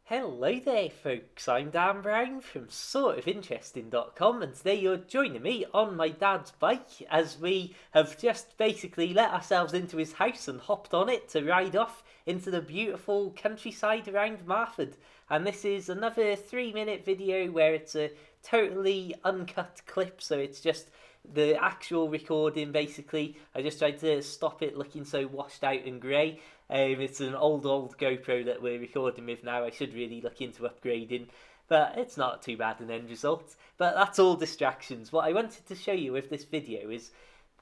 Hello there, folks. I'm Dan Brown from sortofinteresting.com, and today you're joining me on my dad's bike as we have just basically let ourselves into his house and hopped on it to ride off into the beautiful countryside around Marford. And this is another 3 minute video where it's a totally uncut clip, so it's just the actual recording basically. I just tried to stop it looking so washed out and grey. It's an old GoPro that we're recording with now. I should really look into upgrading, but it's not too bad an end result. But that's all distractions. What I wanted to show you with this video is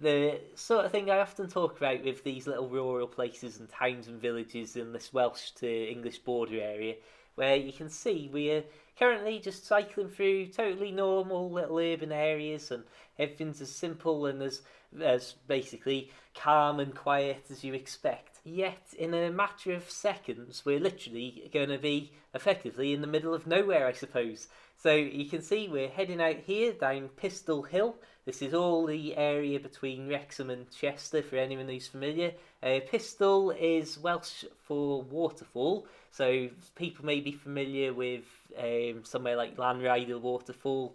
the sort of thing I often talk about with these little rural places and towns and villages in this Welsh to English border area, where you can see we're currently just cycling through totally normal little urban areas, and everything's as simple and as basically calm and quiet as you expect. Yet, in a matter of seconds, we're literally going to be effectively in the middle of nowhere, I suppose. So you can see we're heading out here down Pystyll Hill. This is all the area between Wrexham and Chester for anyone who's familiar. Pystyll is Welsh for waterfall, so people may be familiar with somewhere like Lanrider Waterfall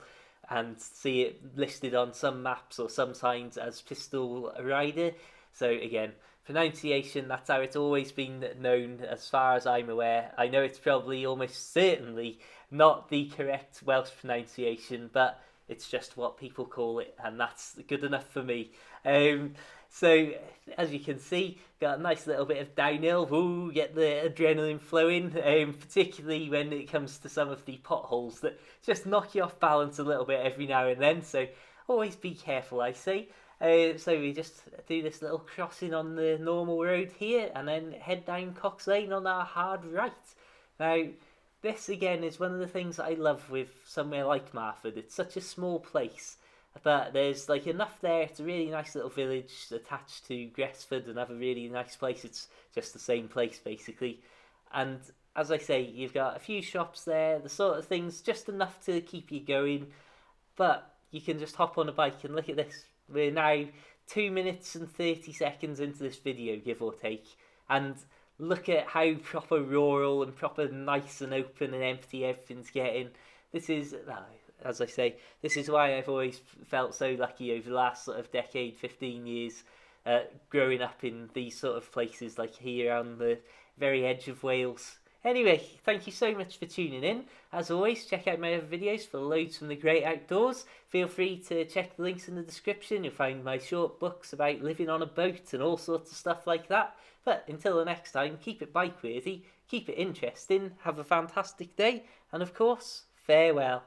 and see it listed on some maps or some signs as Pystyll Rider. So again, pronunciation, that's how it's always been known as far as I'm aware. I know it's probably almost certainly not the correct Welsh pronunciation, but it's just what people call it, and that's good enough for me. So, as you can see, got a nice little bit of downhill. Ooh, get the adrenaline flowing, particularly when it comes to some of the potholes that just knock you off balance a little bit every now and then. So, always be careful, I say. So we just do this little crossing on the normal road here and then head down Cox Lane on our hard right. Now, this again is one of the things that I love with somewhere like Marford. It's such a small place, but there's like enough there. It's a really nice little village attached to Gresford, another really nice place. It's just the same place basically. And as I say, you've got a few shops there, the sort of things, just enough to keep you going. But you can just hop on a bike and look at this. We're now 2 minutes and 30 seconds into this video, give or take. And look at how proper rural and proper nice and open and empty everything's getting. This is, as I say, this is why I've always felt so lucky over the last sort of decade, 15 years, growing up in these sort of places like here on the very edge of Wales. Anyway, thank you so much for tuning in. As always, check out my other videos for loads from the great outdoors. Feel free to check the links in the description. You'll find my short books about living on a boat and all sorts of stuff like that. But until the next time, keep it bike worthy, keep it interesting, have a fantastic day, and of course, farewell.